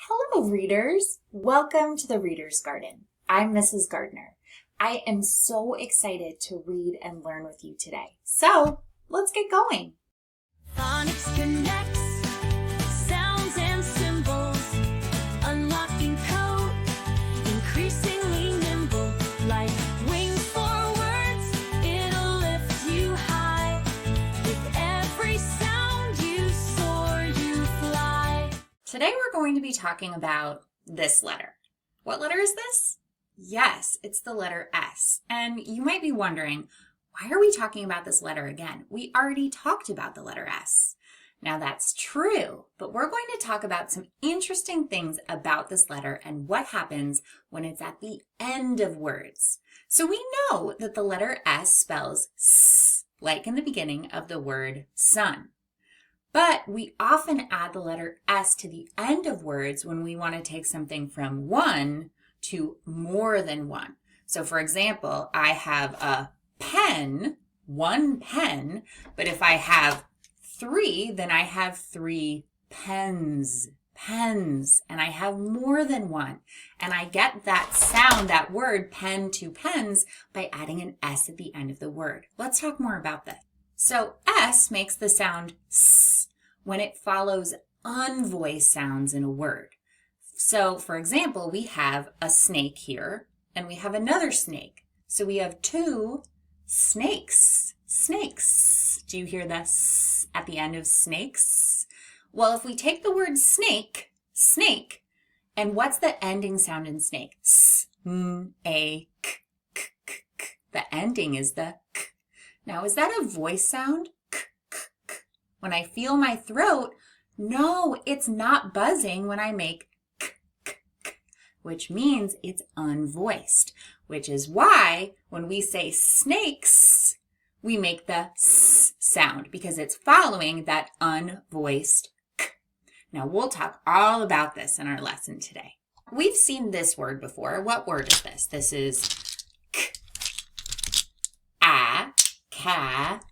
Hello, readers. Welcome to the Reader's Garden. I'm Mrs. Gardner. I am so excited to read and learn with you today. So let's get going. Phonics connects sounds and symbols, unlocking code, increasingly nimble, like wings for words, it'll lift you high. With every sound you soar, you fly. Today we're going to be talking about this letter. What letter is this? Yes, it's the letter S. And you might be wondering, why are we talking about this letter again? We already talked about the letter S. Now that's true, but we're going to talk about some interesting things about this letter and what happens when it's at the end of words. So we know that the letter S spells S, like in the beginning of the word sun. But we often add the letter S to the end of words when we want to take something from one to more than one. So for example, I have a pen, one pen, but if I have three, then I have three pens, and I have more than one. And I get that sound, that word, pen to pens, by adding an S at the end of the word. Let's talk more about this. So S makes the sound S when it follows unvoiced sounds in a word. So for example, we have a snake here, and we have another snake. So we have two snakes. Snakes. Do you hear the S at the end of snakes? Well, if we take the word snake, and what's the ending sound in snake? S, N, A, K, K, K, K. The ending is the K. Now, is that a voice sound? K, K, K. When I feel my throat, no, it's not buzzing when I make K, K, K, which means it's unvoiced, which is why when we say snakes, we make the S sound because it's following that unvoiced K. Now, we'll talk all about this in our lesson today. We've seen this word before. What word is this? This is K, A, cat,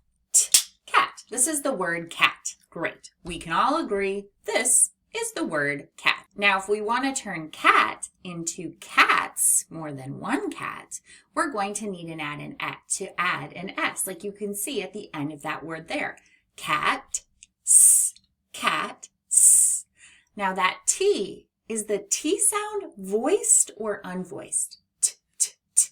cat. This is the word cat. Great. We can all agree this is the word cat. Now, if we want to turn cat into cats, more than one cat, we're going to need to add an S, like you can see at the end of that word there. Cat, S, cat, S. Now that T, is the T sound voiced or unvoiced? T, t, t,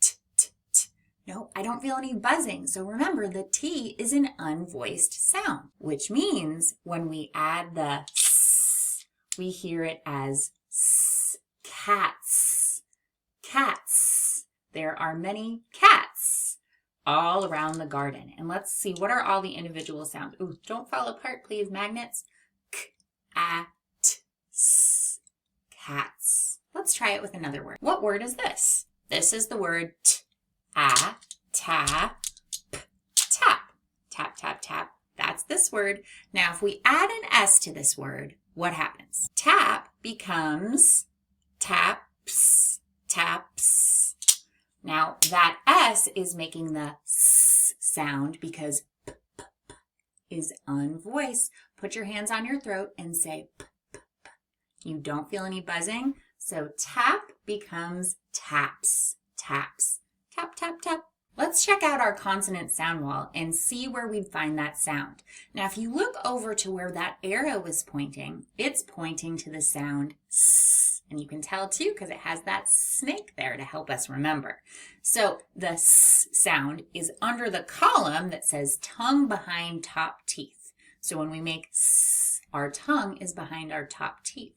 t, t, t. No, I don't feel any buzzing. So remember, the T is an unvoiced sound, which means when we add the S, we hear it as S, cats, cats. There are many cats all around the garden. And let's see, what are all the individual sounds? Ooh, don't fall apart, please, magnets. K, A, T, S, cats. Let's try it with another word. What word is this? This is the word T, A, ta, P, tap. Tap, tap, tap. That's this word. Now, if we add an S to this word, what happens? Tap becomes taps, taps. Now, that S is making the S sound because P, P, P is unvoiced. Put your hands on your throat and say P, P, P. You don't feel any buzzing, so tap becomes taps, taps. Tap, tap, tap. Let's check out our consonant sound wall and see where we'd find that sound. Now, if you look over to where that arrow is pointing, it's pointing to the sound S. And you can tell too because it has that snake there to help us remember. So the S sound is under the column that says tongue behind top teeth. So when we make S, our tongue is behind our top teeth.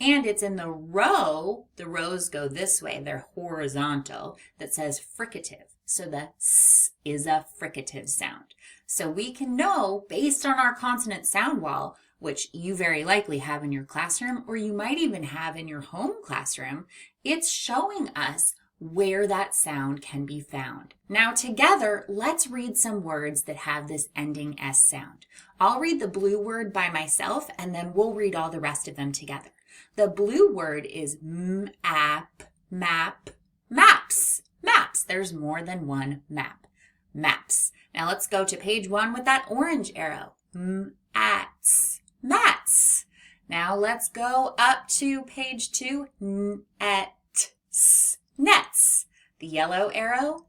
And it's in the row go this way, they're horizontal, that says fricative. So the S is a fricative sound. So we can know, based on our consonant sound wall, which you very likely have in your classroom, or you might even have in your home classroom, it's showing us where that sound can be found. Now together, let's read some words that have this ending S sound. I'll read the blue word by myself, and then we'll read all the rest of them together. The blue word is map, map, maps. Maps. There's more than one map. Maps. Now let's go to page 1 with that orange arrow. Mats. Mats. Now let's go up to page 2. Nets. Nets. The yellow arrow,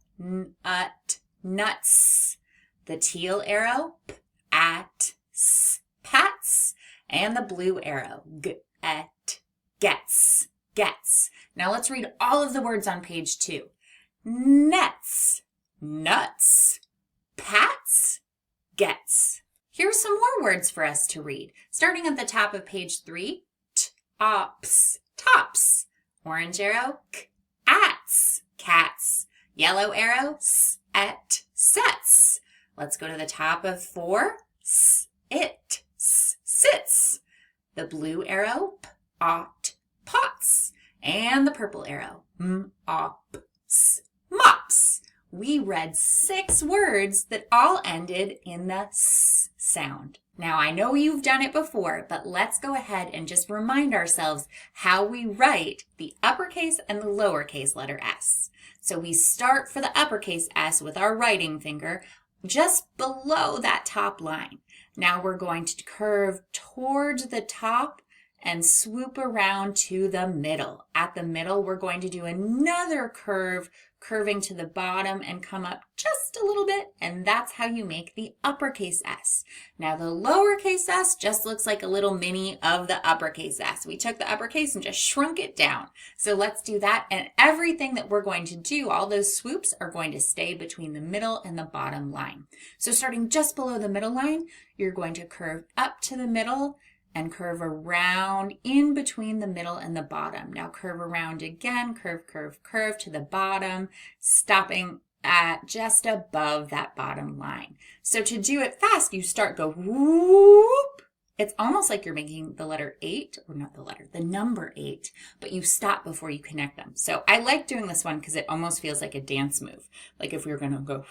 nuts. The teal arrow, pats. And the blue arrow, gets. Now let's read all of the words on page 2. Nets, nuts, pats, gets. Here's some more words for us to read. Starting at the top of page 3, tops. Orange arrow, ats, cats. Yellow arrow, sets. Let's go to the top of 4, sits. The blue arrow, pots. And the purple arrow, mops. We read 6 words that all ended in the s sound. Now, I know you've done it before, but let's go ahead and just remind ourselves how we write the uppercase and the lowercase letter s. So we start for the uppercase s with our writing finger just below that top line. Now we're going to curve towards the top and swoop around to the middle. At the middle, we're going to do another curving to the bottom and come up just a little bit, and that's how you make the uppercase S. Now the lowercase s just looks like a little mini of the uppercase S. We took the uppercase and just shrunk it down. So let's do that, and everything that we're going to do, all those swoops are going to stay between the middle and the bottom line. So starting just below the middle line, you're going to curve up to the middle and curve around in between the middle and the bottom. Now curve around again, curve to the bottom, stopping at just above that bottom line. So to do it fast, you go whoop. It's almost like you're making the letter 8, or not the letter, the number 8, but you stop before you connect them. So I like doing this one because it almost feels like a dance move. Like if we were gonna go,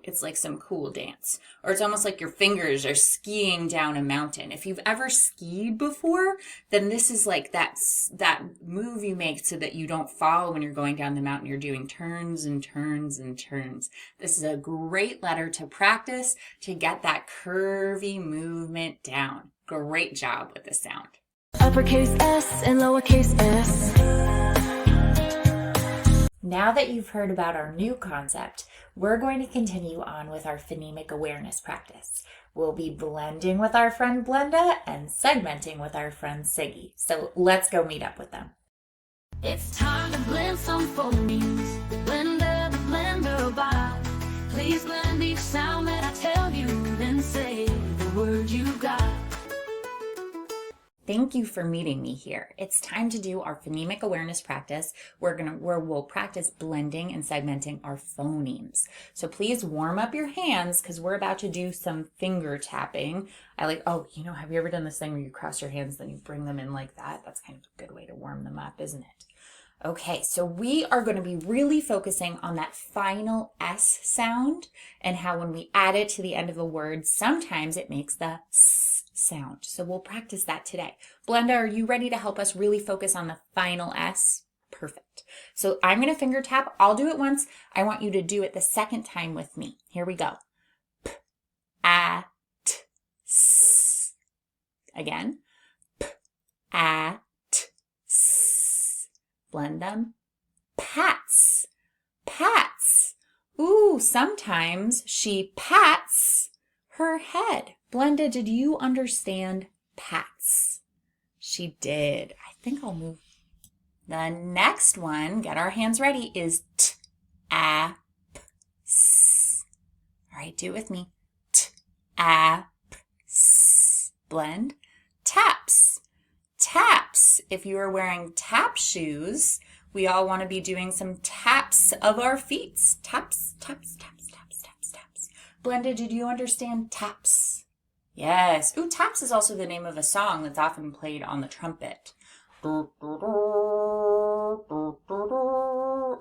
it's like some cool dance. Or it's almost like your fingers are skiing down a mountain. If you've ever skied before, then this is like that move you make so that you don't fall when you're going down the mountain. You're doing turns and turns and turns. This is a great letter to practice to get that curvy movement down. Great job with the sound. Uppercase S and lowercase s. Now that you've heard about our new concept, we're going to continue on with our phonemic awareness practice. We'll be blending with our friend Blenda and segmenting with our friend Siggy. So let's go meet up with them. It's time to blend some phonemes. Blender, the blender by. Please blend each sound that I tell you, then say the word you got. Thank you for meeting me here. It's time to do our phonemic awareness practice where we'll practice blending and segmenting our phonemes. So please warm up your hands because we're about to do some finger tapping. Have you ever done this thing where you cross your hands, then you bring them in like that? That's kind of a good way to warm them up, isn't it? Okay, so we are going to be really focusing on that final S sound and how when we add it to the end of a word, sometimes it makes the S sound. So we'll practice that today. Blenda, are you ready to help us really focus on the final S? Perfect. So I'm going to finger tap. I'll do it once. I want you to do it the second time with me. Here we go. P, A, T, S. Again. P, A, T, S. Blend them. Pats. Pats. Ooh, sometimes she pats her head. Blenda, did you understand pats? She did. I think I'll move. The next one, get our hands ready, is t-a-p-s. All right, do it with me. T-a-p-s. Blend. Taps. Taps. If you are wearing tap shoes, we all want to be doing some taps of our feet. Taps, taps, taps, taps, taps, taps. Blenda, did you understand taps? Yes. Ooh, taps is also the name of a song that's often played on the trumpet.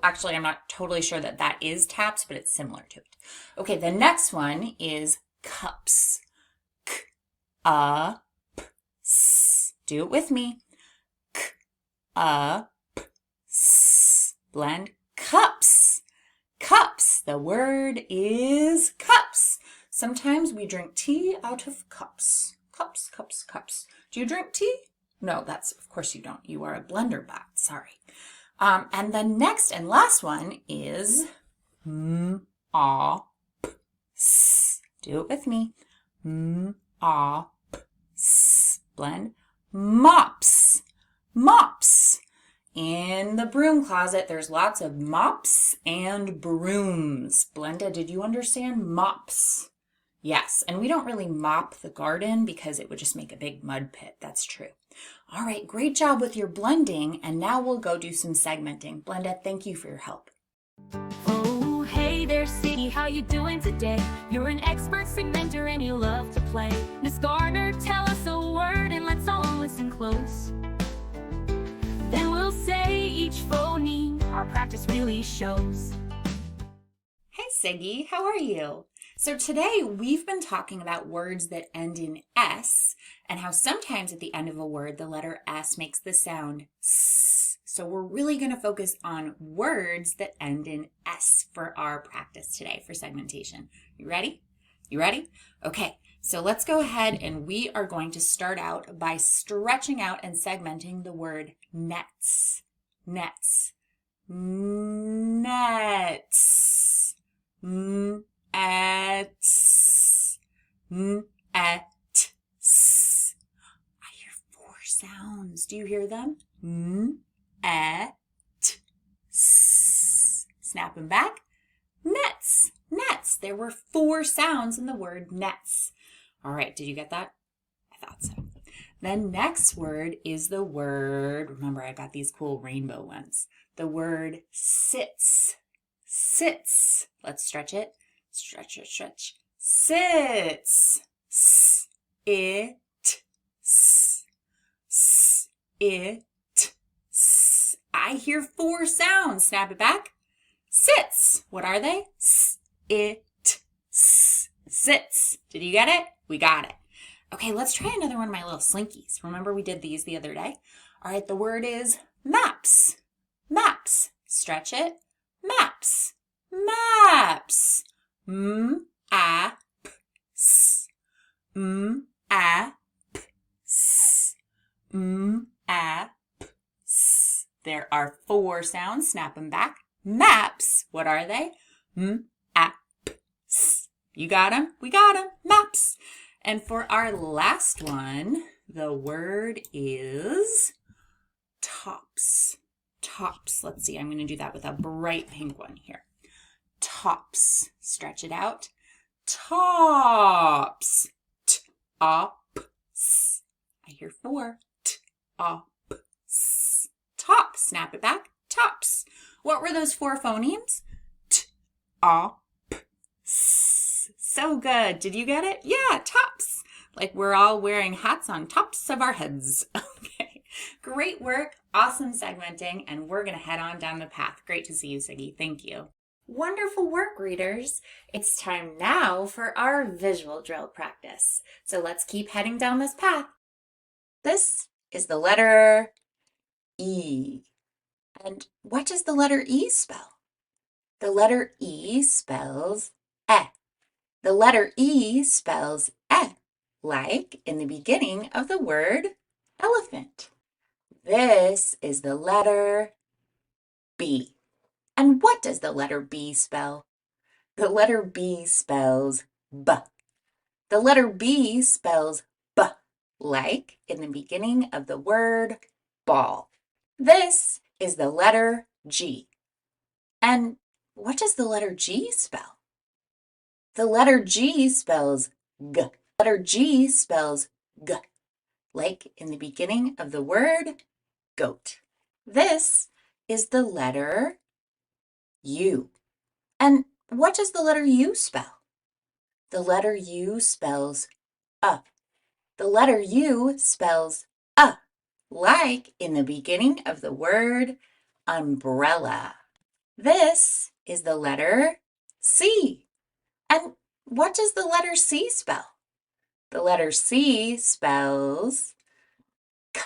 Actually, I'm not totally sure that that is taps, but it's similar to it. Okay, the next one is cups. K-a-p-s. Do it with me. K-a-p-s. Blend. Cups. Cups. The word is cups. Sometimes we drink tea out of cups. Cups, cups, cups. Do you drink tea? No, of course you don't. You are a blender bot. Sorry. And the next and last one is m-a-p-s. Do it with me. M-a-p-s. Blend. Mops. Mops. In the broom closet, there's lots of mops and brooms. Blenda, did you understand mops? Yes, and we don't really mop the garden because it would just make a big mud pit. That's true. All right, great job with your blending, and now we'll go do some segmenting. Blenda, thank you for your help. Oh, hey there, Siggy, how you doing today? You're an expert segmenter and you love to play. Miss Garner, tell us a word and let's all listen close. Then we'll say each phoneme our practice really shows. Hey, Siggy, how are you? So today we've been talking about words that end in S and how sometimes at the end of a word the letter S makes the sound S. So we're really going to focus on words that end in S for our practice today for segmentation. You ready? You ready? Okay, so let's go ahead and we are going to start out by stretching out and segmenting the word nets. Nets. Nets. Ets, ets. I hear 4 sounds. Do you hear them? Et, snap them back. Nets, nets. There were 4 sounds in the word nets. All right, did you get that? I thought so. The next word is the word, remember I got these cool rainbow ones. The word sits, sits. Let's stretch it. Stretch, stretch, stretch. Sits. S, it, s, s, it, s. I hear 4 sounds. Snap it back. Sits. What are they? S, it, s. Sits. Did you get it? We got it. Okay, let's try another one of my little slinkies. Remember we did these the other day? All right, the word is maps. Maps. Stretch it. Maps. Maps. M-a-p-s. M-a-p-s. M-a-p-s. There are 4 sounds. Snap them back. Maps. What are they? M-a-p-s. You got them? We got them. Maps. And for our last one, the word is tops. Tops. Let's see. I'm going to do that with a bright pink one here. Tops. Stretch it out. Tops. T-op-s. I hear 4. T-op-s. Top. Snap it back. Tops. What were those 4 phonemes? T-op-s. So good. Did you get it? Yeah, tops. Like we're all wearing hats on tops of our heads. Okay. Great work. Awesome segmenting. And we're going to head on down the path. Great to see you, Siggy. Thank you. Wonderful work, readers. It's time now for our visual drill practice. So let's keep heading down this path. This is the letter E. And what does the letter E spell? The letter E spells E. The letter E spells E, like in the beginning of the word elephant. This is the letter B. And what does the letter B spell? The letter B spells B. The letter B spells B, like in the beginning of the word ball. This is the letter G. And what does the letter G spell? The letter G spells G. The letter G spells G, like in the beginning of the word goat. This is the letter U. And what does the letter U spell? The letter U spells The letter U spells like in the beginning of the word umbrella. This is the letter C. And what does the letter C spell? The letter C spells K.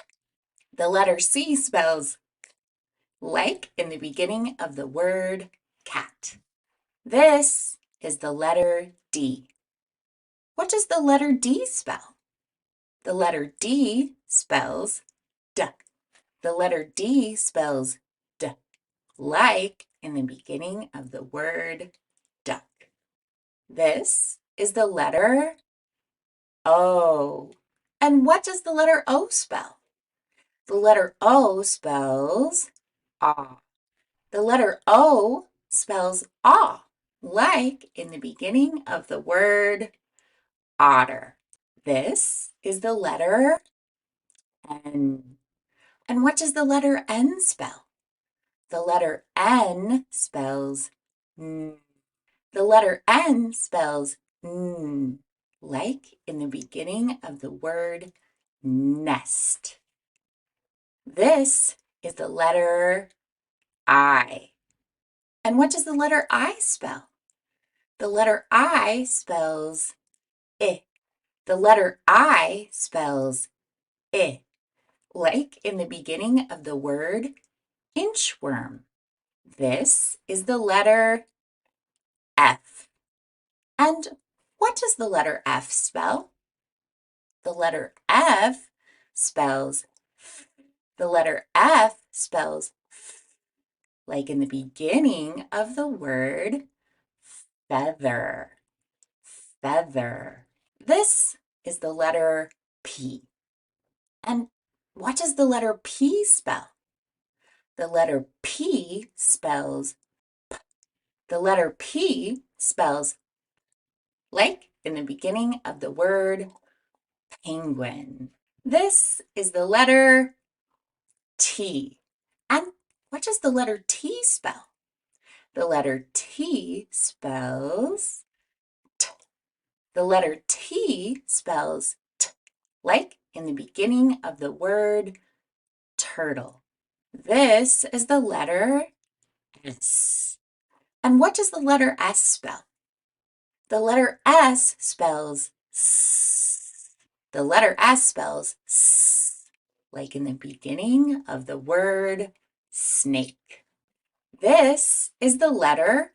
The letter C spells K, like in the beginning of the word cat. This is the letter D. What does the letter D spell? The letter D spells D. The letter D spells D, like in the beginning of the word duck. This is the letter O. And what does the letter O spell? The letter O spells ah. The letter O spells ah, like in the beginning of the word otter. This is the letter N. And what does the letter N spell? The letter N spells N. The letter N spells N, like in the beginning of the word nest. This is the letter I. And what does the letter I spell? The letter I spells I. The letter I spells I, like in the beginning of the word inchworm. This is the letter F. And what does the letter F spell? The letter F spells F. The letter F spells F, like in the beginning of the word feather. Feather. This is the letter P. And what does the letter P spell? The letter P spells P. The letter P spells like in the beginning of the word penguin. This is the letter T. And what does the letter T spell? The letter T spells T. The letter T spells T, like in the beginning of the word turtle. This is the letter S. And what does the letter S spell? The letter S spells S. The letter S spells S, like in the beginning of the word snake. This is the letter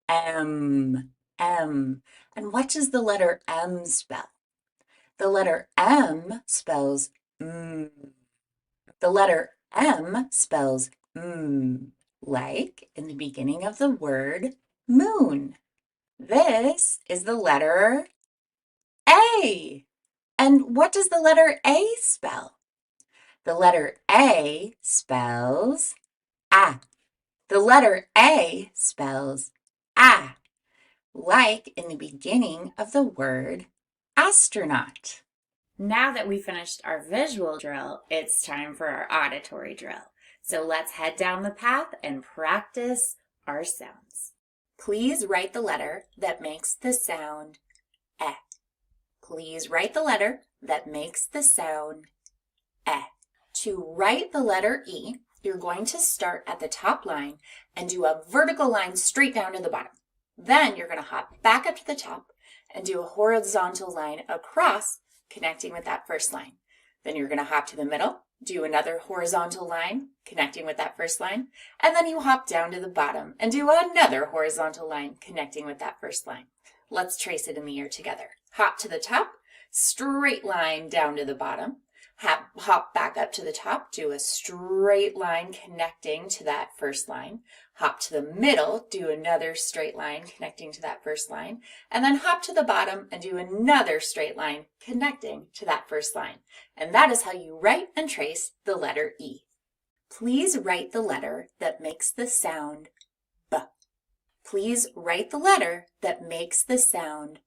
M. M. And what does the letter M spell? The letter M spells M. The letter M spells M, like in the beginning of the word moon. This is the letter A. And what does the letter A spell? The letter A spells A. The letter A spells A, like in the beginning of the word astronaut. Now that we finished our visual drill, it's time for our auditory drill. So let's head down the path and practice our sounds. Please write the letter that makes the sound E. Please write the letter that makes the sound E. To write the letter E, you're going to start at the top line and do a vertical line straight down to the bottom. Then you're going to hop back up to the top and do a horizontal line across, connecting with that first line. Then you're going to hop to the middle, do another horizontal line, connecting with that first line, and then you hop down to the bottom and do another horizontal line, connecting with that first line. Let's trace it in the ear together. Hop to the top, straight line down to the bottom, hop back up to the top, do a straight line connecting to that first line, hop to the middle, do another straight line connecting to that first line, and then hop to the bottom and do another straight line connecting to that first line. And that is how you write and trace the letter E. Please write the letter that makes the sound B. Please write the letter that makes the sound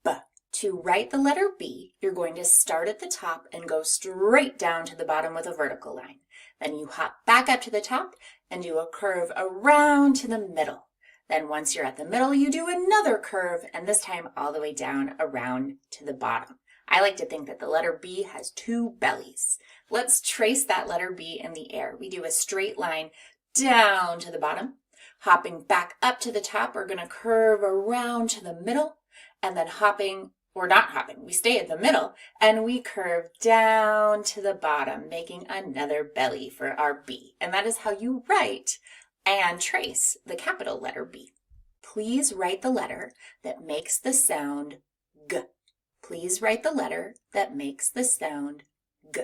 B. To write the letter B, you're going to start at the top and go straight down to the bottom with a vertical line. Then you hop back up to the top and do a curve around to the middle. Then once you're at the middle, you do another curve, and this time all the way down around to the bottom. I like to think that the letter B has two bellies. Let's trace that letter B in the air. We do a straight line down to the bottom. Hopping back up to the top, we're going to curve around to the middle, and then we stay at the middle, and we curve down to the bottom, making another belly for our B. And that is how you write and trace the capital letter B. Please write the letter that makes the sound G. Please write the letter that makes the sound G.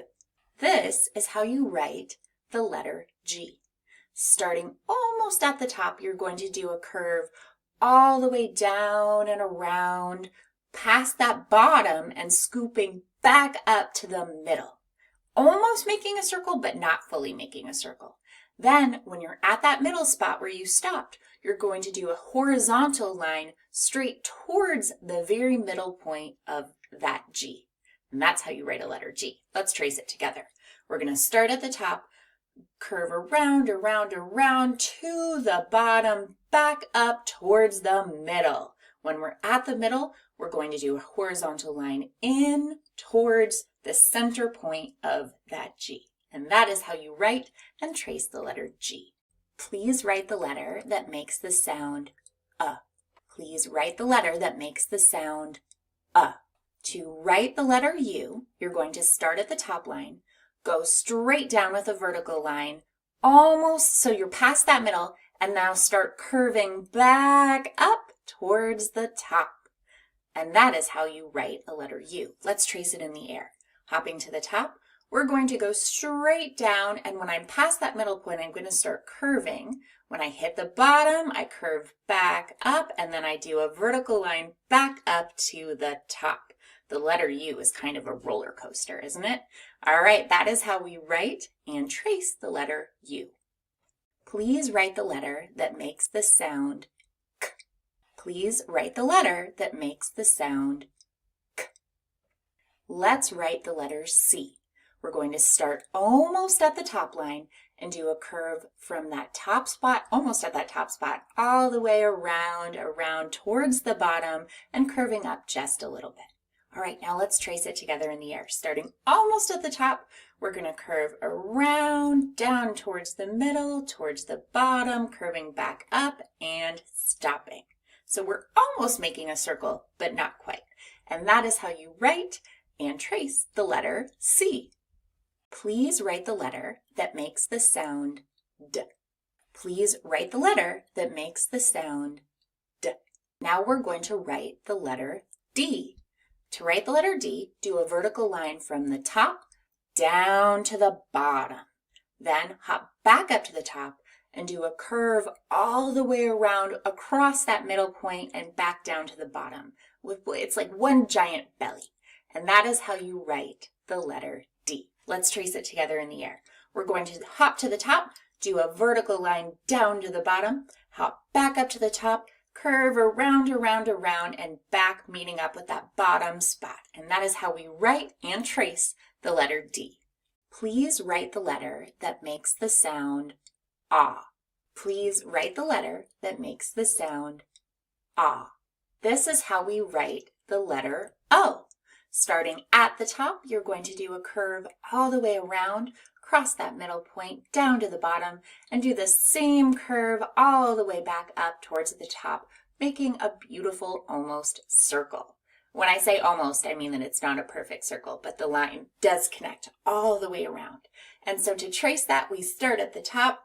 This is how you write the letter G. Starting almost at the top, you're going to do a curve all the way down and around, past that bottom and scooping back up to the middle. Almost making a circle, but not fully making a circle. Then, when you're at that middle spot where you stopped, you're going to do a horizontal line straight towards the very middle point of that G. And that's how you write a letter G. Let's trace it together. We're going to start at the top, curve around, around, around to the bottom, back up towards the middle. When we're at the middle, we're going to do a horizontal line in towards the center point of that G. And that is how you write and trace the letter G. Please write the letter that makes the sound Please write the letter that makes the sound To write the letter U, you're going to start at the top line, go straight down with a vertical line, almost so you're past that middle, and now start curving back up towards the top. And that is how you write a letter U. Let's trace it in the air. Hopping to the top, we're going to go straight down, and when I'm past that middle point, I'm going to start curving. When I hit the bottom, I curve back up, and then I do a vertical line back up to the top. The letter U is kind of a roller coaster, isn't it? All right, that is how we write and trace the letter U. Please write the letter that makes the sound K. Please write the letter that makes the sound K. Let's write the letter C. We're going to start almost at the top line and do a curve from that top spot, almost at that top spot, all the way around towards the bottom and curving up just a little bit. All right, now let's trace it together in the air. Starting almost at the top, we're going to curve around, down towards the middle, towards the bottom, curving back up and stopping. So we're almost making a circle, but not quite. And that is how you write and trace the letter C. Please write the letter that makes the sound D. Please write the letter that makes the sound D. Now we're going to write the letter D. To write the letter D, do a vertical line from the top down to the bottom. Then hop back up to the top and do a curve all the way around across that middle point and back down to the bottom. It's like one giant belly. And that is how you write the letter D. Let's trace it together in the air. We're going to hop to the top, do a vertical line down to the bottom, hop back up to the top, curve around, and back, meeting up with that bottom spot. And that is how we write and trace the letter D. Please write the letter that makes the sound ah. Please write the letter that makes the sound ah. This is how we write the letter O. Starting at the top, you're going to do a curve all the way around, cross that middle point down to the bottom, and do the same curve all the way back up towards the top, making a beautiful almost circle. When I say almost, I mean that it's not a perfect circle, but the line does connect all the way around. And so to trace that, we start at the top,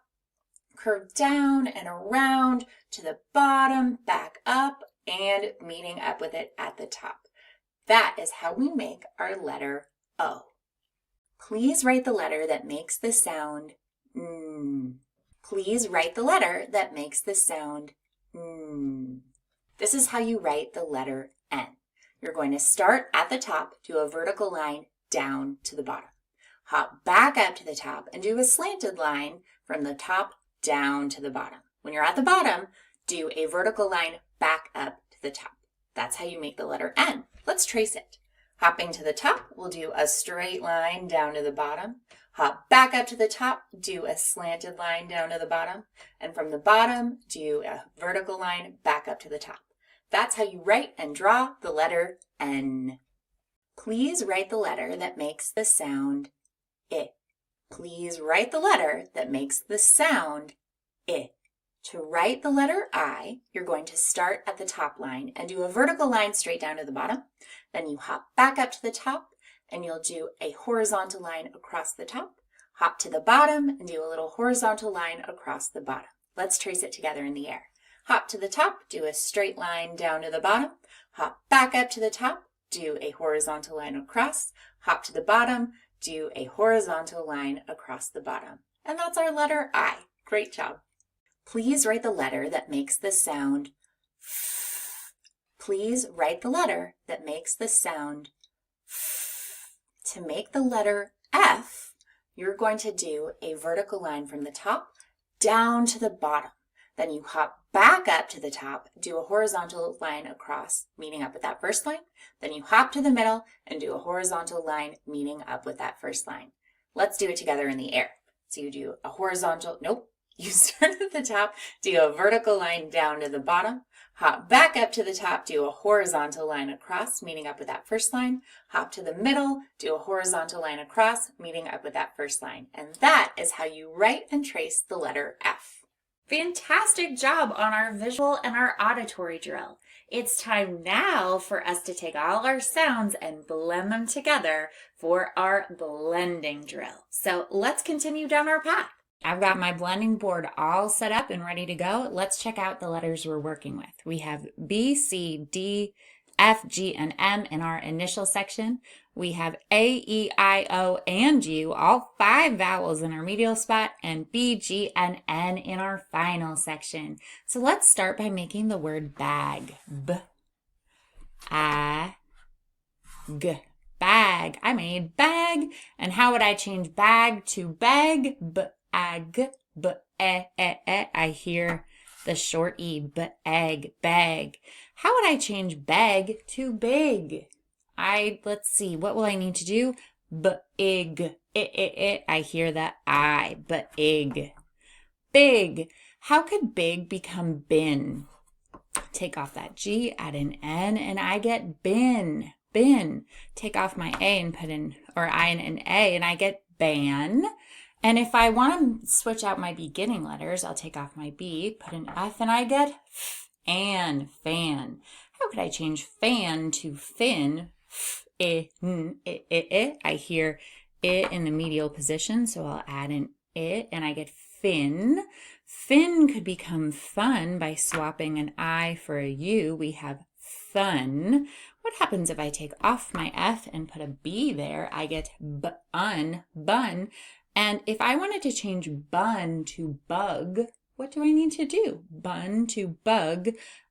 curve down and around to the bottom, back up, and meeting up with it at the top. That is how we make our letter O. Please write the letter that makes the sound N. Please write the letter that makes the sound N. This is how you write the letter N. You're going to start at the top, do a vertical line down to the bottom. Hop back up to the top and do a slanted line from the top down to the bottom. When you're at the bottom, do a vertical line back up to the top. That's how you make the letter N. Let's trace it. Hopping to the top, we'll do a straight line down to the bottom. Hop back up to the top, do a slanted line down to the bottom. And from the bottom, do a vertical line back up to the top. That's how you write and draw the letter N. Please write the letter that makes the sound I. Please write the letter that makes the sound I. To write the letter I, you're going to start at the top line and do a vertical line straight down to the bottom. Then you hop back up to the top and you'll do a horizontal line across the top. Hop to the bottom and do a little horizontal line across the bottom. Let's trace it together in the air. Hop to the top, do a straight line down to the bottom. Hop back up to the top, do a horizontal line across, hop to the bottom, do a horizontal line across the bottom. And that's our letter I. Great job. Please write the letter that makes the sound F. Please write the letter that makes the sound F. To make the letter F, you're going to do a vertical line from the top down to the bottom. Then you hop back up to the top, do a horizontal line across, meeting up with that first line. Then you hop to the middle and do a horizontal line, meeting up with that first line. Let's do it together in the air. So you do a horizontal, you start at the top, do a vertical line down to the bottom, hop back up to the top, do a horizontal line across, meeting up with that first line, hop to the middle, do a horizontal line across, meeting up with that first line. And that is how you write and trace the letter F. Fantastic job on our visual and our auditory drill. It's time now for us to take all our sounds and blend them together for our blending drill. So let's continue down our path. I've got my blending board all set up and ready to go. Let's check out the letters we're working with. We have B, C, D, F, G, and M in our initial section. We have A, E, I, O, and U, all 5 vowels in our medial spot, and B, G, and N in our final section. So let's start by making the word bag. B, A, G, bag. I made bag. And how would I change bag to bag? B, A, G, B, E, E, E. I hear the short E, bag, bag. How would I change bag to big? Let's see, what will I need to do? Big, I hear that I, big. Big, how could big become bin? Take off that G, add an N, and I get bin, bin. Take off my A and put in, or I and an A, and I get ban. And if I want to switch out my beginning letters, I'll take off my B, put an F, and I get F and fan. How could I change fan to fin? F, I, N, I. I hear I in the medial position, so I'll add an I, and I get fin. Fin could become fun by swapping an I for a U. We have fun. What happens if I take off my F and put a B there? I get bun, bun. And if I wanted to change bun to bug, what do I need to do? Bun to bug.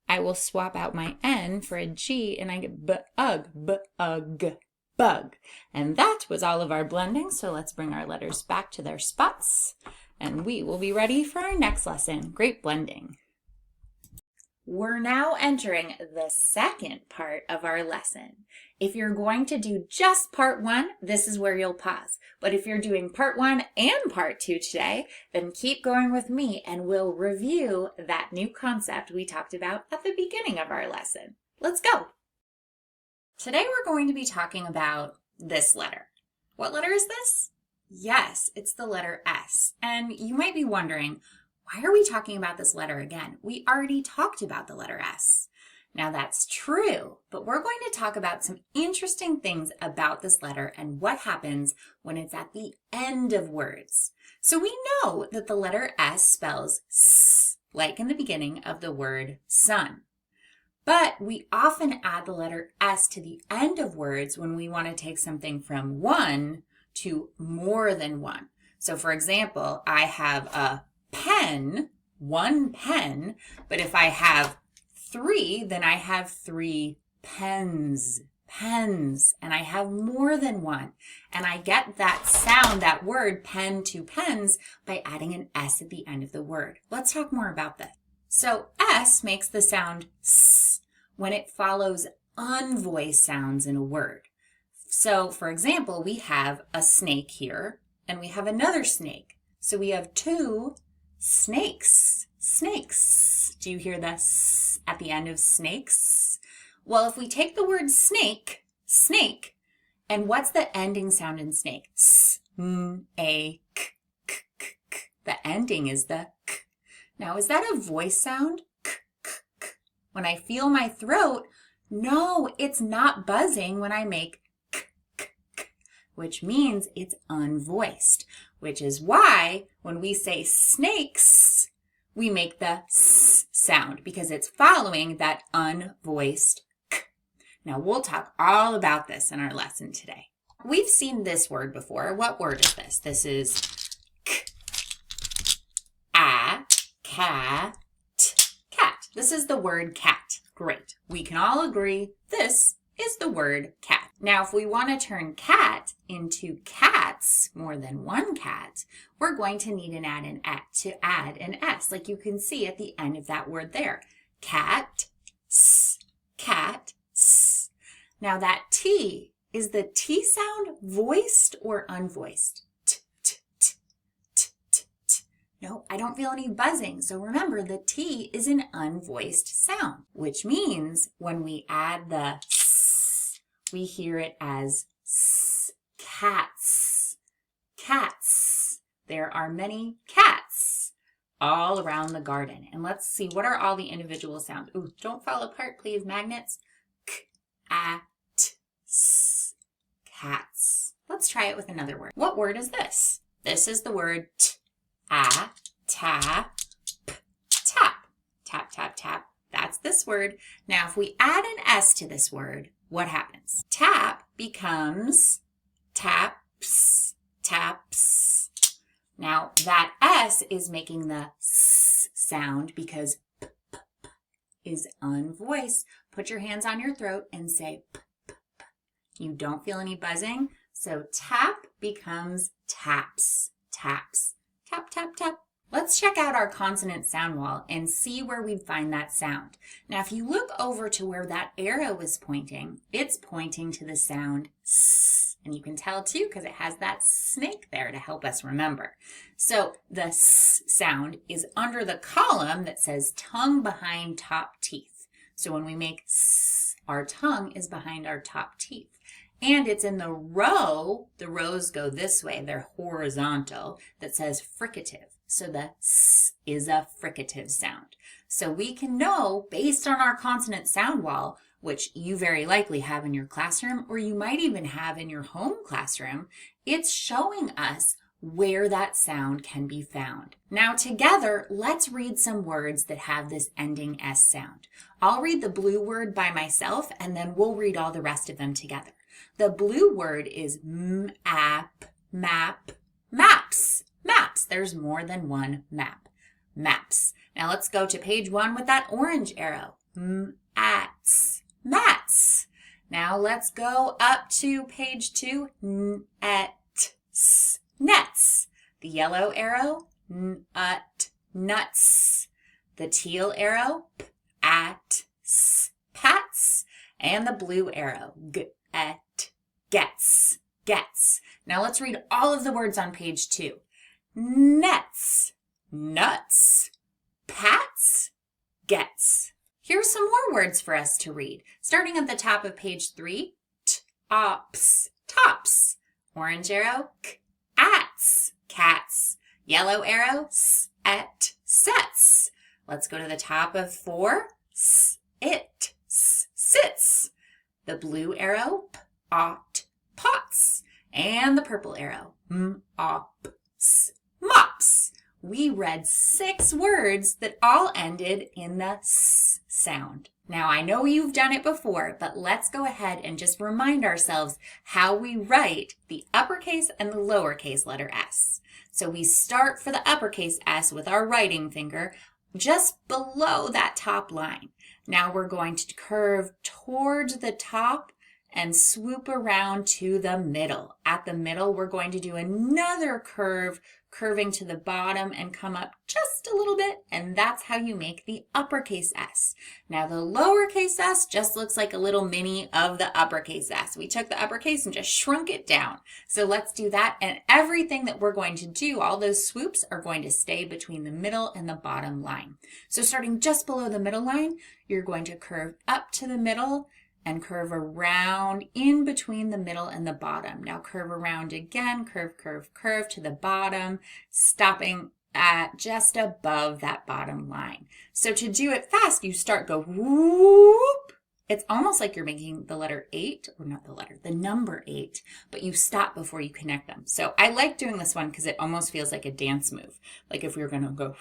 I will swap out my N for a G and I get bug, bug. And that was all of our blending. So let's bring our letters back to their spots and we will be ready for our next lesson. Great blending. We're now entering the second part of our lesson. If you're going to do just part 1, this is where you'll pause. But if you're doing part 1 and part 2 today, then keep going with me and we'll review that new concept we talked about at the beginning of our lesson. Let's go. Today we're going to be talking about this letter. What letter is this? Yes, it's the letter S. And you might be wondering, why are we talking about this letter again? We already talked about the letter S. Now that's true, but we're going to talk about some interesting things about this letter and what happens when it's at the end of words. So we know that the letter S spells S, like in the beginning of the word sun. But we often add the letter S to the end of words when we want to take something from one to more than one. So for example, I have a pen, one pen, but if I have 3, then I have 3 pens, and I have more than one. And I get that sound, that word pen to pens, by adding an S at the end of the word. Let's talk more about this. So S makes the sound S when it follows unvoiced sounds in a word. So for example, we have a snake here, and we have another snake. So we have 2 snakes, snakes. Do you hear the S at the end of snakes? Well, if we take the word snake, snake, and what's the ending sound in snake? S, N, A, K, K, K, K. The ending is the K. Now, is that a voice sound? K, K, K. When I feel my throat, no, it's not buzzing when I make K, K, K, which means it's unvoiced, which is why when we say snakes, we make the S sound because it's following that unvoiced K. Now we'll talk all about this in our lesson today. We've seen this word before. What word is this? This is k, a, cat, cat. This is the word cat. Great. We can all agree this is the word cat. Now, if we want to turn cat into cats, more than one cat, we're going to need to add an S, like you can see at the end of that word there. Cat, s, cat, s. Now that T, is the T sound voiced or unvoiced? T, t, t, t, t, t. No, I don't feel any buzzing. So remember, the T is an unvoiced sound, which means when we add the S, we hear it as S, cats, cats. There are many cats all around the garden. And let's see, what are all the individual sounds? Ooh, don't fall apart, please, magnets. K, a, t, s, cats. Let's try it with another word. What word is this? This is the word t, a, ta, p, tap. Tap, tap, tap. That's this word. Now, if we add an S to this word, what happens? Tap becomes taps, taps. Now, that S is making the S sound because p, p, p is unvoiced. Put your hands on your throat and say p, p, p. You don't feel any buzzing, so tap becomes taps, taps, tap, tap, tap. Let's check out our consonant sound wall and see where we'd find that sound. Now, if you look over to where that arrow is pointing, it's pointing to the sound S. And you can tell too because it has that snake there to help us remember. So the S sound is under the column that says tongue behind top teeth. So when we make S, our tongue is behind our top teeth. And it's in the row go this way, they're horizontal, that says fricative. So the S is a fricative sound. So we can know, based on our consonant sound wall, which you very likely have in your classroom, or you might even have in your home classroom, it's showing us where that sound can be found. Now together, let's read some words that have this ending S sound. I'll read the blue word by myself, and then we'll read all the rest of them together. The blue word is map, map, maps, maps. There's more than one map. Maps. Now let's go to page 1 with that orange arrow. Mats, mats. Now let's go up to page 2. Nets, nets. The yellow arrow, nuts. The teal arrow, pats. And the blue arrow, gets, gets. Now let's read all of the words on page 2. Nets, nuts, pats, gets. Here's some more words for us to read. Starting at the top of page 3, tops, tops. Orange arrow, ats, cats. Yellow arrow, sets. Let's go to the top of 4, sits. The blue arrow, pots. And the purple arrow, mops. We read 6 words that all ended in the S sound. Now, I know you've done it before, but let's go ahead and just remind ourselves how we write the uppercase and the lowercase letter S. So we start for the uppercase S with our writing finger just below that top line. Now we're going to curve towards the top and swoop around to the middle. At the middle, we're going to do another curve, curving to the bottom and come up just a little bit, and that's how you make the uppercase S. Now the lowercase s just looks like a little mini of the uppercase S. We took the uppercase and just shrunk it down. So let's do that, and everything that we're going to do, all those swoops are going to stay between the middle and the bottom line. So starting just below the middle line, you're going to curve up to the middle and curve around in between the middle and the bottom. Now curve around again, curve to the bottom, stopping at just above that bottom line. So to do it fast, you go whoop. It's almost like you're making the letter 8, or not the letter, the number 8, but you stop before you connect them. So I like doing this one because it almost feels like a dance move. Like if we were gonna go,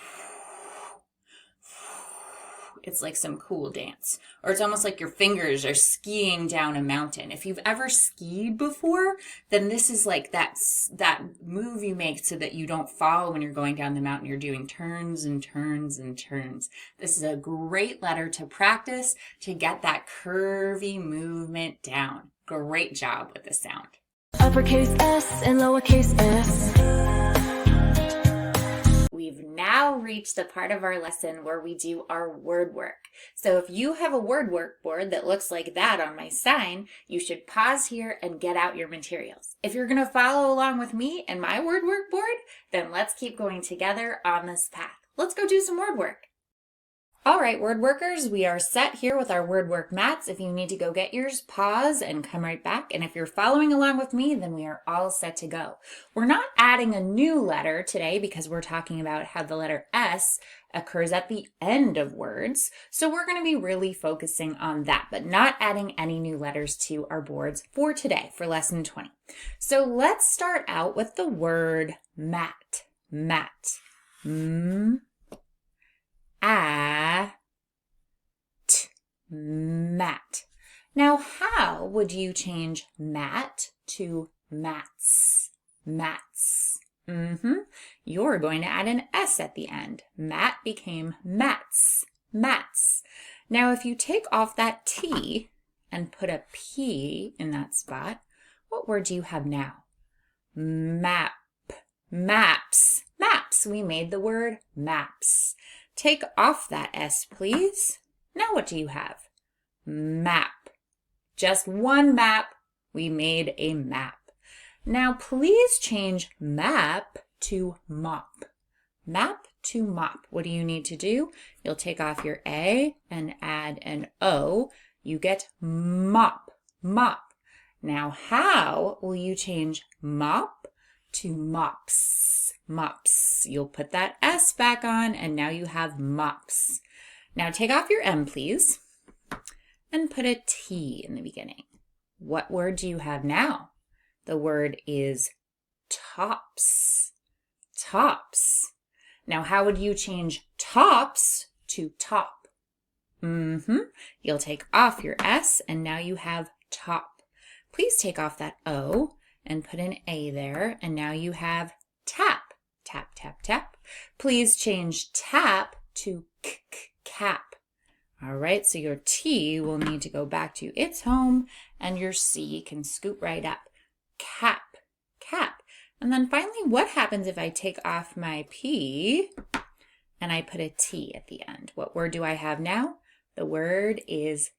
It's like some cool dance. Or it's almost like your fingers are skiing down a mountain. If you've ever skied before, then this is like that move you make so that you don't fall when you're going down the mountain. You're doing turns and turns and turns. This is a great letter to practice to get that curvy movement down. Great job with the sound. Uppercase S and lowercase s. We've now reached the part of our lesson where we do our word work. So if you have a word work board that looks like that on my sign, you should pause here and get out your materials. If you're going to follow along with me and my word work board, then let's keep going together on this path. Let's go do some word work. All right, word workers, we are set here with our word work mats. If you need to go get yours, pause and come right back. And if you're following along with me, then we are all set to go. We're not adding a new letter today because we're talking about how the letter S occurs at the end of words. So we're going to be really focusing on that, but not adding any new letters to our boards for today, for lesson 20. So let's start out with the word mat. Mat. Mat. Now, how would you change mat to mats? Mats. You're going to add an S at the end. Mat became mats. Mats. Now, if you take off that T and put a P in that spot, what word do you have now? Map. Maps. Maps. We made the word maps. Take off that S, please. Now what do you have? Map. Just one map. We made a map. Now please change map to mop. Map to mop. What do you need to do? You'll take off your A and add an O. You get mop. Mop. Now how will you change mop to mops? Mops. You'll put that S back on and now you have mops. Now take off your M, please, and put a T in the beginning. What word do you have now? The word is tops. Tops. Now how would you change tops to top? You'll take off your S and now you have top. Please take off that O and put an A there and now you have tap. Tap, tap, tap. Please change tap to cap. All right, so your T will need to go back to its home and your C can scoot right up. Cap, cap. And then finally, what happens if I take off my P and I put a T at the end? What word do I have now? The word is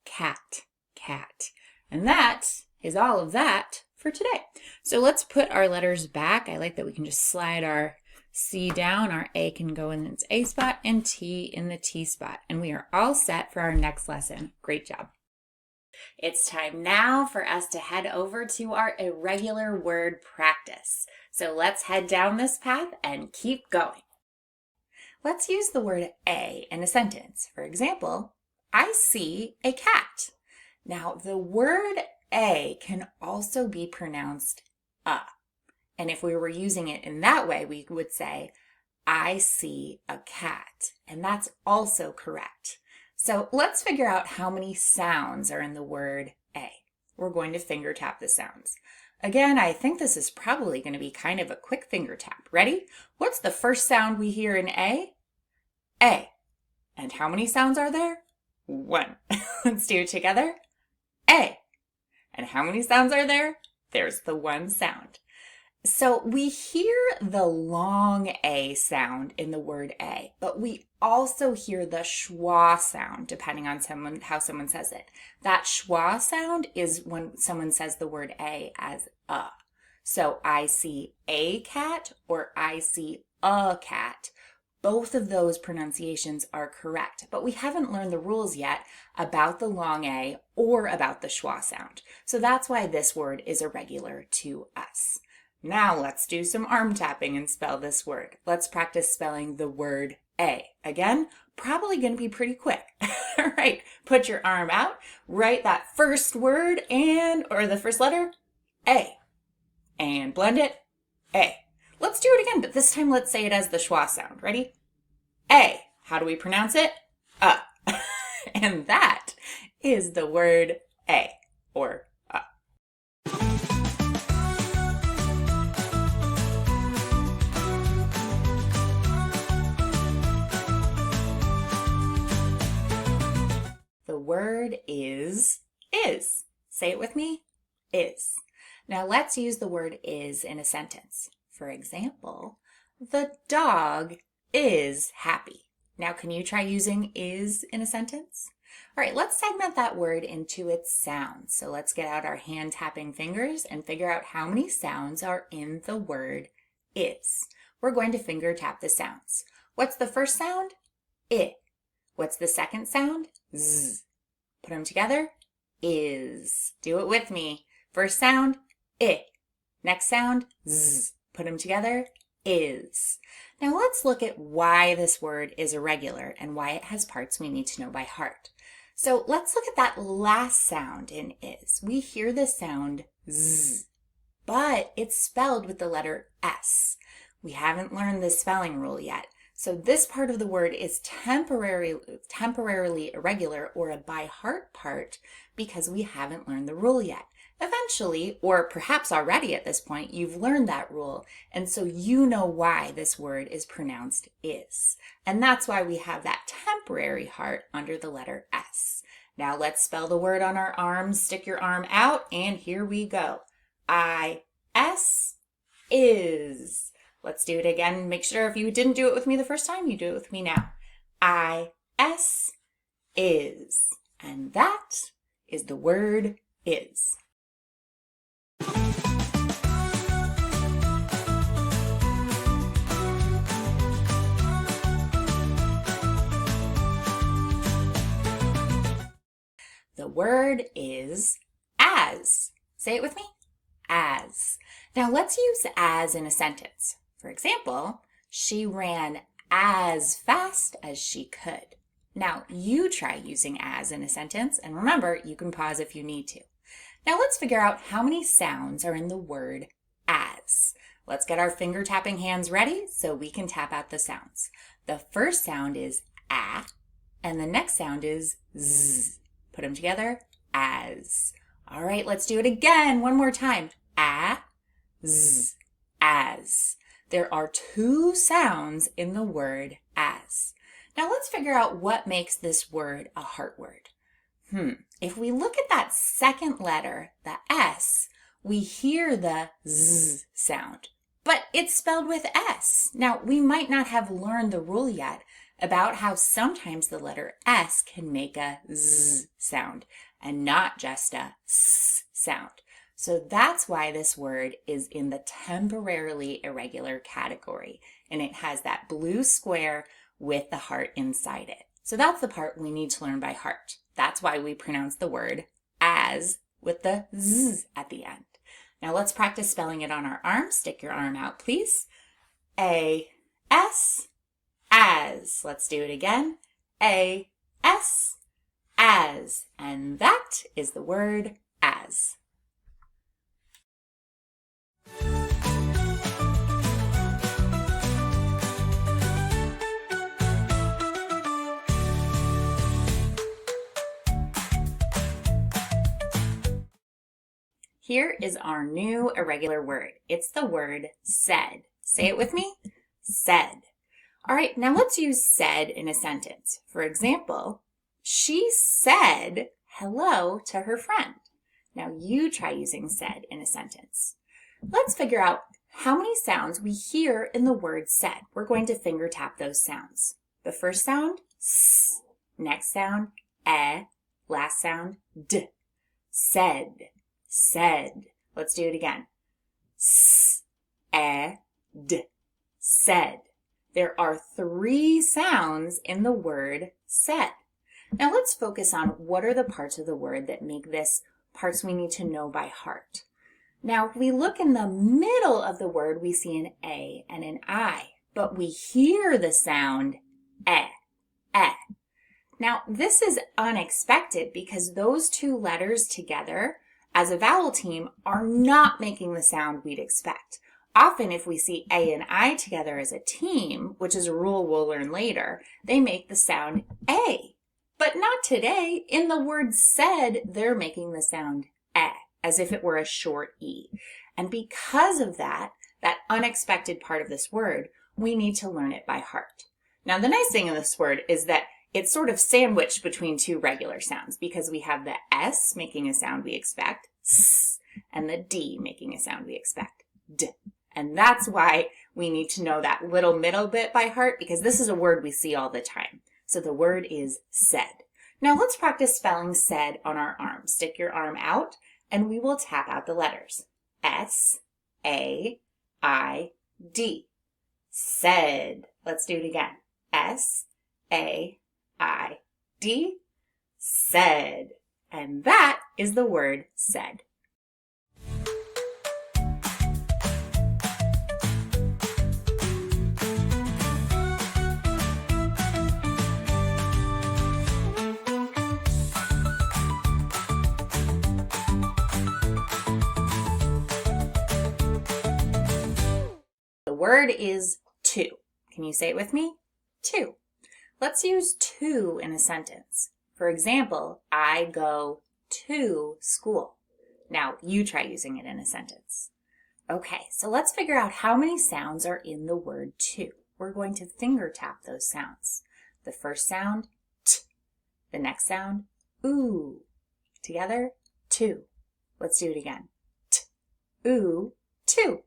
cat, cat. And that is all of that for today. So let's put our letters back. I like that we can just slide our C down, our A can go in its A spot, and T in the T spot. And we are all set for our next lesson. Great job. It's time now for us to head over to our irregular word practice. So let's head down this path and keep going. Let's use the word a in a sentence. For example, I see a cat. Now the word a can also be pronounced a. And if we were using it in that way, we would say, I see a cat. And that's also correct. So let's figure out how many sounds are in the word a. We're going to finger tap the sounds. Again, I think this is probably going to be kind of a quick finger tap. Ready? What's the first sound we hear in A? A. And how many sounds are there? One. Let's do it together. A. And how many sounds are there? There's the one sound. So we hear the long A sound in the word A, but we also hear the schwa sound depending on how someone says it. That schwa sound is when someone says the word A as a. So I see a cat or I see a cat. Both of those pronunciations are correct, but we haven't learned the rules yet about the long A or about the schwa sound. So that's why this word is irregular to us. Now let's do some arm tapping and spell this word. Let's practice spelling the word A. Again, probably going to be pretty quick. All right, put your arm out, write that first word or the first letter, A, and blend it, A. Let's do it again, but this time let's say it as the schwa sound. Ready? A. How do we pronounce it? And that is the word a, or The word is. Say it with me, is. Now let's use the word is in a sentence. For example, the dog is happy. Now can you try using is in a sentence? All right, let's segment that word into its sounds. So let's get out our hand tapping fingers and figure out how many sounds are in the word is. We're going to finger tap the sounds. What's the first sound? I. What's the second sound? Z. Put them together, is. Do it with me. First sound, I. Next sound, z. Put them together, is. Now let's look at why this word is irregular and why it has parts we need to know by heart. So let's look at that last sound in is. We hear the sound z, but it's spelled with the letter s. We haven't learned the spelling rule yet. So this part of the word is temporarily irregular, or a by heart part, because we haven't learned the rule yet. Eventually, or perhaps already at this point, you've learned that rule, and so you know why this word is pronounced is. And that's why we have that temporary heart under the letter S. Now let's spell the word on our arms. Stick your arm out, and here we go. I-S, is. Let's do it again. Make sure if you didn't do it with me the first time, you do it with me now. I-S, is. And that is the word is. The word is as. Say it with me. As. Now let's use as in a sentence. For example, she ran as fast as she could. Now you try using as in a sentence, and remember, you can pause if you need to. Now let's figure out how many sounds are in the word as. Let's get our finger tapping hands ready so we can tap out the sounds. The first sound is a, and the next sound is z. Put them together, as. All right, let's do it again. One more time. A, z, as. There are two sounds in the word as. Now let's figure out what makes this word a heart word. If we look at that second letter, the S, we hear the Z sound, but it's spelled with S. Now we might not have learned the rule yet about how sometimes the letter S can make a Z sound and not just a S sound. So that's why this word is in the temporarily irregular category, and it has that blue square with the heart inside it. So that's the part we need to learn by heart. That's why we pronounce the word as with the Z at the end. Now let's practice spelling it on our arm. Stick your arm out, please. A-S, as. Let's do it again. A-S, as. And that is the word as. Here is our new irregular word. It's the word said. Say it with me. Said. All right, now let's use said in a sentence. For example, she said hello to her friend. Now you try using said in a sentence. Let's figure out how many sounds we hear in the word said. We're going to finger tap those sounds. The first sound, s. Next sound, eh. Last sound, d. Said. Said. Let's do it again. S, e, d. Said. There are 3 sounds in the word said. Now let's focus on what are the parts of the word that make this parts we need to know by heart. Now, if we look in the middle of the word, we see an A and an I, but we hear the sound e, e. Now, this is unexpected because those 2 letters together as a vowel team are not making the sound we'd expect. Often if we see A and I together as a team, which is a rule we'll learn later, they make the sound A. But not today. In the word said, they're making the sound eh, as if it were a short E. And because of that unexpected part of this word, we need to learn it by heart. Now, the nice thing in this word is that it's sort of sandwiched between two regular sounds because we have the S making a sound we expect, S, and the D making a sound we expect, D. And that's why we need to know that little middle bit by heart because this is a word we see all the time. So the word is said. Now let's practice spelling said on our arm. Stick your arm out and we will tap out the letters. S-A-I-D. Said. Let's do it again. S-A-I-D. Said. And that is the word said. The word is to. Can you say it with me? To. Let's use to in a sentence. For example, I go to school. Now, you try using it in a sentence. Okay, so let's figure out how many sounds are in the word to. We're going to finger tap those sounds. The first sound, t. The next sound, oo. Together, to. Let's do it again. T, oo, to.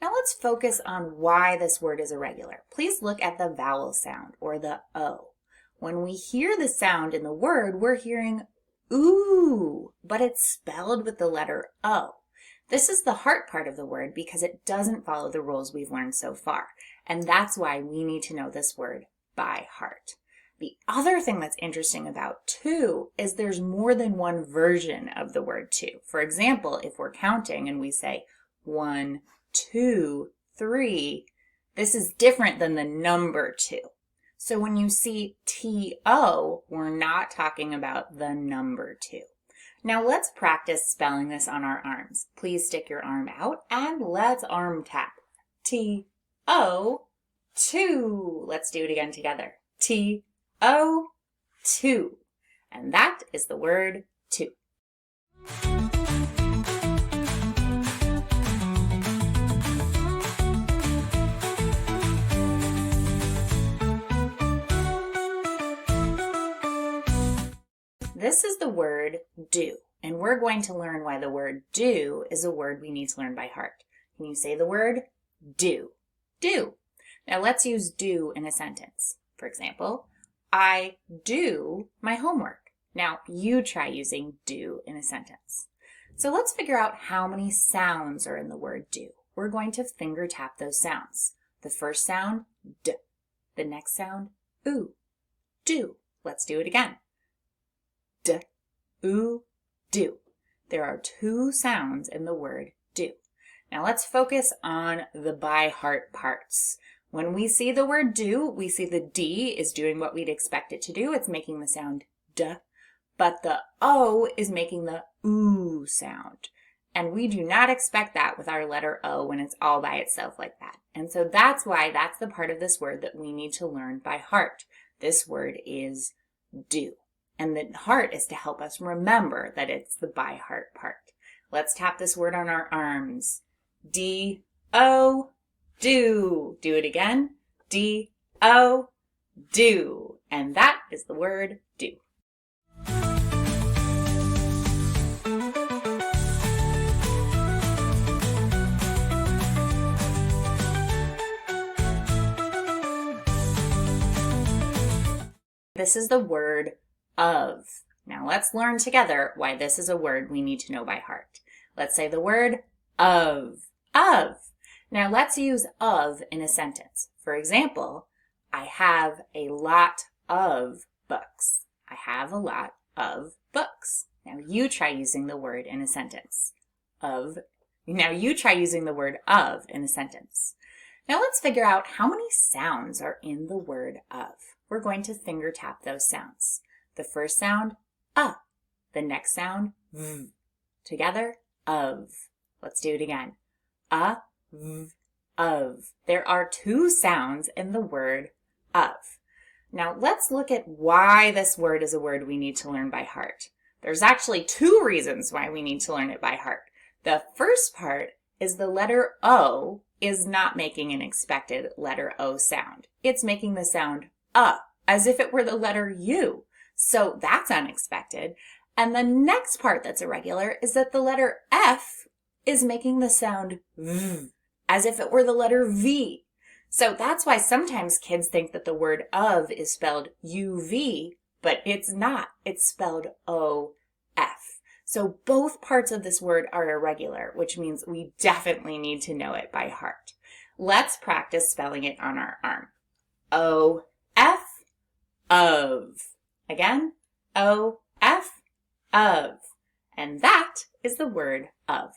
Now let's focus on why this word is irregular. Please look at the vowel sound, or the O. When we hear the sound in the word, we're hearing ooh, but it's spelled with the letter O. This is the heart part of the word because it doesn't follow the rules we've learned so far. And that's why we need to know this word by heart. The other thing that's interesting about to is there's more than one version of the word to. For example, if we're counting and we say 1, 2, 3, this is different than the number 2. So when you see T-O, we're not talking about the number 2. Now let's practice spelling this on our arms. Please stick your arm out and let's arm tap. T-O, 2. Let's do it again together. T-O, 2. And that is the word to. This is the word do, and we're going to learn why the word do is a word we need to learn by heart. Can you say the word do? Do. Now let's use do in a sentence. For example, I do my homework. Now you try using do in a sentence. So let's figure out how many sounds are in the word do. We're going to finger tap those sounds. The first sound, d. The next sound, oo. Do. Let's do it again. D, oo, do. There are 2 sounds in the word do. Now let's focus on the by heart parts. When we see the word do, we see the D is doing what we'd expect it to do. It's making the sound D, but the O is making the oo sound. And we do not expect that with our letter O when it's all by itself like that. And so that's why that's the part of this word that we need to learn by heart. This word is do. And the heart is to help us remember that it's the by heart part. Let's tap this word on our arms. D-O, do. Do it again. D-O, do. And that is the word do. This is the word of. Now let's learn together why this is a word we need to know by heart. Let's say the word of. Of. Now let's use of in a sentence. For example, I have a lot of books. I have a lot of books. Now you try using the word in a sentence. Of. Now you try using the word of in a sentence. Now let's figure out how many sounds are in the word of. We're going to finger tap those sounds. The first sound, The next sound, v. Together, of. Let's do it again. of. There are two sounds in the word of. Now let's look at why this word is a word we need to learn by heart. There's actually two reasons why we need to learn it by heart. The first part is the letter O is not making an expected letter O sound. It's making the sound as if it were the letter U. So that's unexpected. And the next part that's irregular is that the letter F is making the sound V, as if it were the letter V. So that's why sometimes kids think that the word of is spelled UV, but it's not. It's spelled OF. So both parts of this word are irregular, which means we definitely need to know it by heart. Let's practice spelling it on our arm. O-F, of. Again, O-F, of. And that is the word of.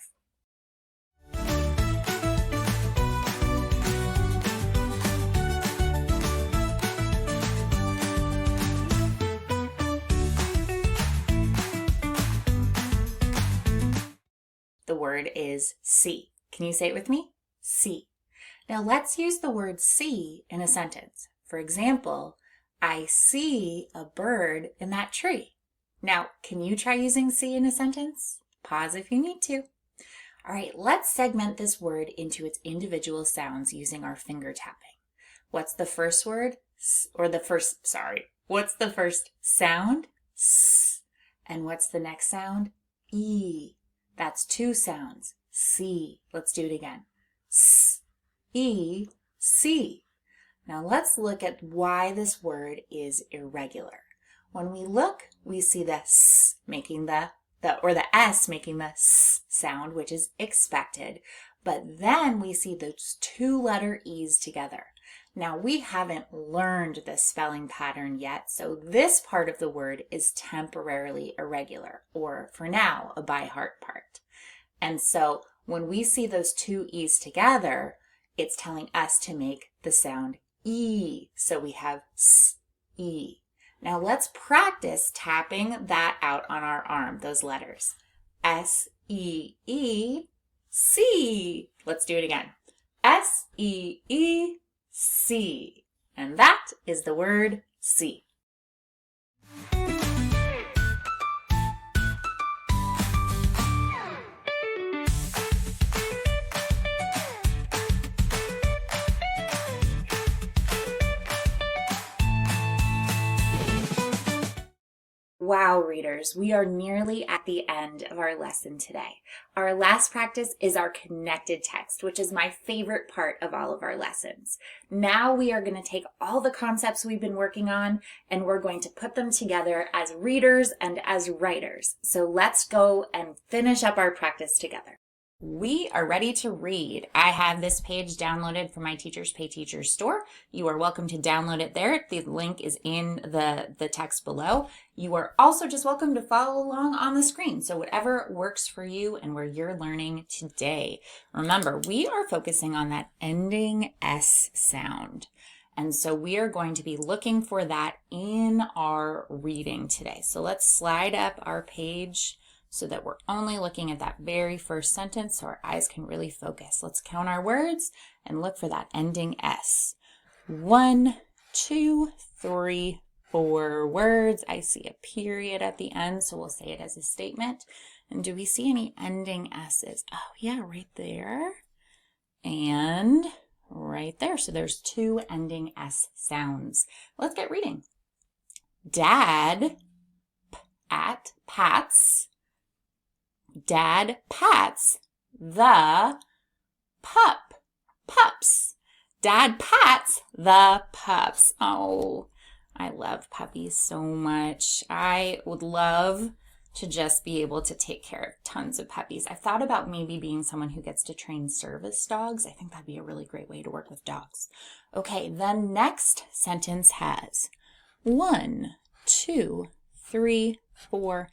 The word is see. Can you say it with me? See. Now let's use the word see in a sentence. For example, I see a bird in that tree. Now, can you try using see in a sentence? Pause if you need to. All right, let's segment this word into its individual sounds using our finger tapping. What's the first word? What's the first sound? S. And what's the next sound? E. That's two sounds. See. Let's do it again. S, E, see. Now let's look at why this word is irregular. When we look, we see the S making the S making the S sound, which is expected. But then we see those two letter E's together. Now we haven't learned this spelling pattern yet, so this part of the word is temporarily irregular, or for now, a by heart part. And so when we see those two E's together, it's telling us to make the sound E. So we have S, E. Now let's practice tapping that out on our arm, those letters. S, E, E, C. Let's do it again. S, E, E, C. And that is the word see. Wow, readers, we are nearly at the end of our lesson today. Our last practice is our connected text, which is my favorite part of all of our lessons. Now we are going to take all the concepts we've been working on and we're going to put them together as readers and as writers. So let's go and finish up our practice together. We are ready to read. I have this page downloaded from my Teachers Pay Teachers store. You are welcome to download it there. The link is in the text below. You are also just welcome to follow along on the screen. So whatever works for you and where you're learning today. Remember, we are focusing on that ending S sound. And so we are going to be looking for that in our reading today. So let's slide up our page so that we're only looking at that very first sentence so our eyes can really focus. Let's count our words and look for that ending S. 1, 2, 3, 4 words. I see a period at the end, so we'll say it as a statement. And do we see any ending S's? Oh yeah, right there. And right there. So there's two ending S sounds. Let's get reading. Dad pats. Dad pats the pups. Dad pats the pups. Oh, I love puppies so much. I would love to just be able to take care of tons of puppies. I've thought about maybe being someone who gets to train service dogs. I think that'd be a really great way to work with dogs. Okay, the next sentence has 1, 2, 3, 4,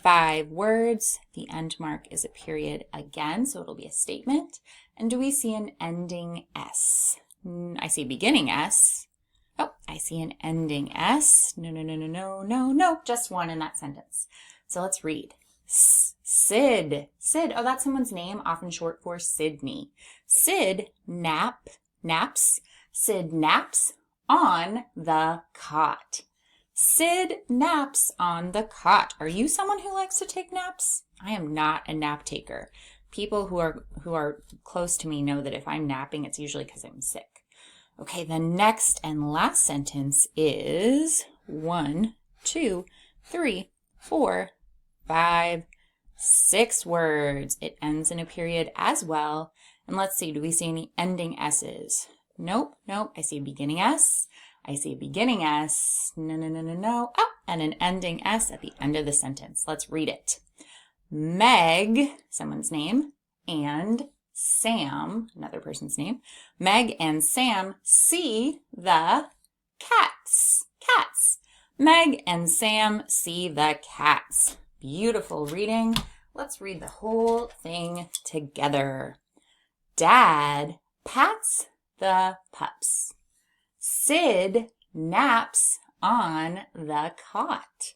5 words. The end mark is a period again, so it'll be a statement. And do we see an ending S? I see a beginning S. Oh, I see an ending S. No, just one in that sentence. So let's read. Sid. Sid. Oh, that's someone's name, often short for Sydney. Sid naps. Sid naps on the cot. Sid naps on the cot. Are you someone who likes to take naps? I am not a nap taker. People who are close to me know that if I'm napping, it's usually because I'm sick. Okay, the next and last sentence is 1, 2, 3, 4, 5, 6 words. It ends in a period as well. And let's see, do we see any ending S's? Nope. I see a beginning S. I see a beginning S. No. Oh, and an ending S at the end of the sentence. Let's read it. Meg, someone's name, and Sam, another person's name. Meg and Sam see the cats. Meg and Sam see the cats. Beautiful reading. Let's read the whole thing together. Dad pats the pups. Sid naps on the cot.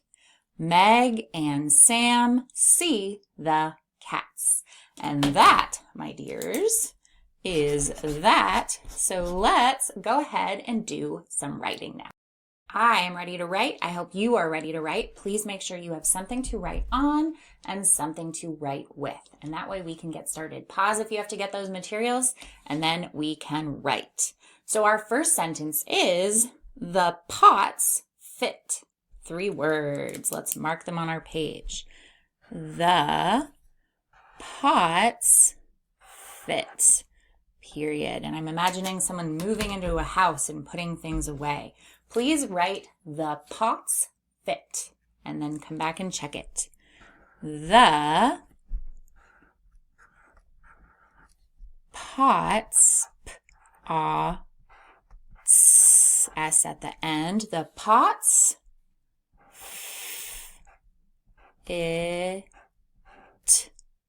Meg and Sam see the cats. And that, my dears, is that. So let's go ahead and do some writing now. I am ready to write. I hope you are ready to write. Please make sure you have something to write on and something to write with. And that way we can get started. Pause if you have to get those materials, and then we can write. So our first sentence is, the pots fit. 3 words. Let's mark them on our page. The pots fit. Period. And I'm imagining someone moving into a house and putting things away. Please write the pots fit and then come back and check it. The pots, S at the end. The pots fit.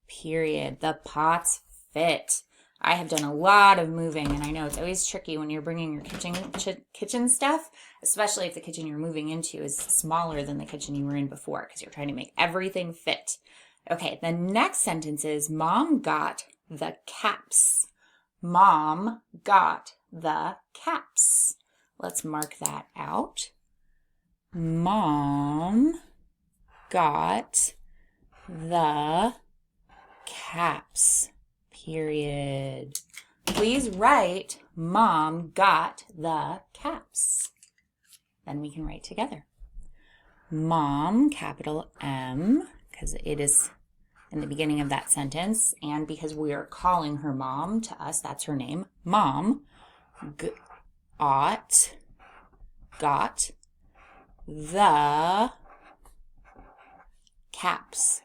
Period. The pots fit. I have done a lot of moving, and I know it's always tricky when you're bringing your kitchen stuff, especially if the kitchen you're moving into is smaller than the kitchen you were in before, because you're trying to make everything fit. Okay, the next sentence is, Mom got the caps. Mom got the caps. Let's mark that out. Mom got the caps. Period. Please write, Mom got the caps. Then we can write together. Mom, capital M, because it is in the beginning of that sentence, and because we are calling her mom, to us, that's her name. Mom got the caps.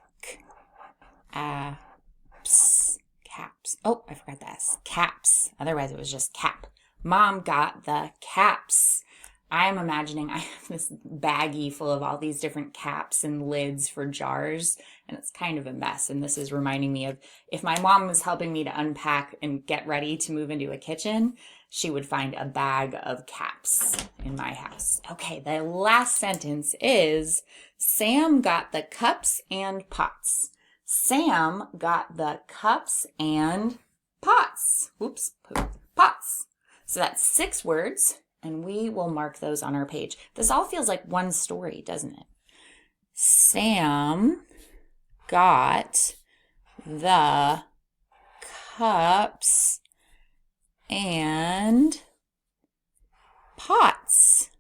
Caps. Oh, I forgot the S. Caps. Otherwise, it was just cap. Mom got the caps. I am imagining I have this baggie full of all these different caps and lids for jars, and it's kind of a mess. And this is reminding me of if my mom was helping me to unpack and get ready to move into a kitchen, she would find a bag of caps in my house. Okay, the last sentence is, Sam got the cups and pots. Sam got the cups and pots. Pots. So that's 6 words, and we will mark those on our page. This all feels like one story, doesn't it? Sam got the cups and pots.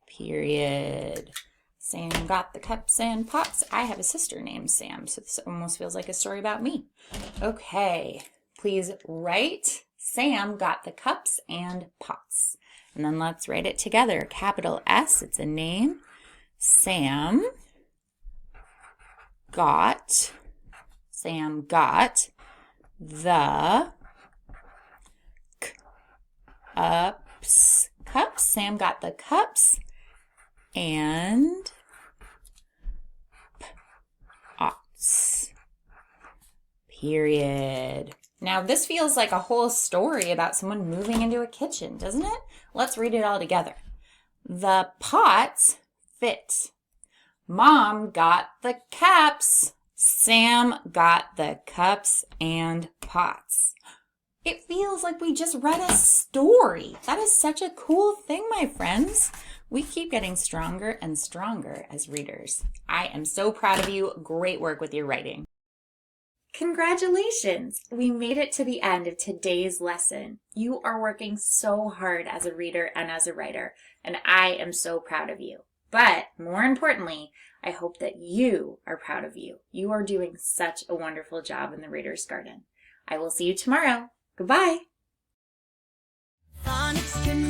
Period. Sam got the cups and pots. I have a sister named Sam, so this almost feels like a story about me. Okay, please write, Sam got the cups and pots. And then let's write it together. Capital S, it's a name. Sam got the cups. Sam got the cups and pots. Period. Now this feels like a whole story about someone moving into a kitchen, doesn't it? Let's read it all together. The pots fit. Mom got the caps. Sam got the cups and pots. It feels like we just read a story. That is such a cool thing, my friends. We keep getting stronger and stronger as readers. I am so proud of you. Great work with your writing. Congratulations! We made it to the end of today's lesson. You are working so hard as a reader and as a writer, and I am so proud of you. But more importantly, I hope that you are proud of you. You are doing such a wonderful job in the Reader's Garden. I will see you tomorrow. Goodbye. Phonics can